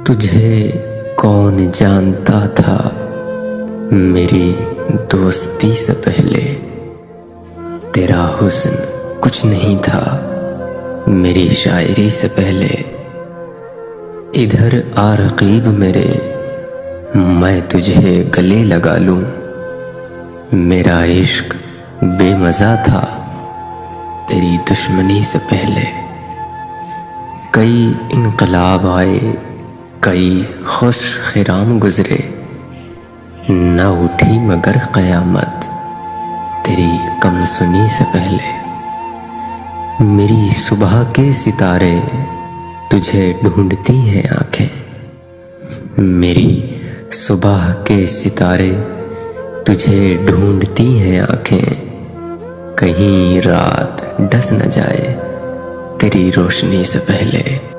तुझे कौन जानता था मेरी दोस्ती से पहले। तेरा हुस्न कुछ नहीं था मेरी शायरी से पहले। इधर आ रकीब मेरे, मैं तुझे गले लगा लूं। मेरा इश्क बेमज़ा था तेरी दुश्मनी से पहले। कई इनकलाब आए, कई खुश खिराम गुजरे, न उठी मगर क़यामत तेरी कम सुनी से पहले। मेरी सुबह के सितारे तुझे ढूंढती हैं आंखें। मेरी सुबह के सितारे तुझे ढूंढती हैं आंखें। कहीं रात डस न जाए तेरी रोशनी से पहले।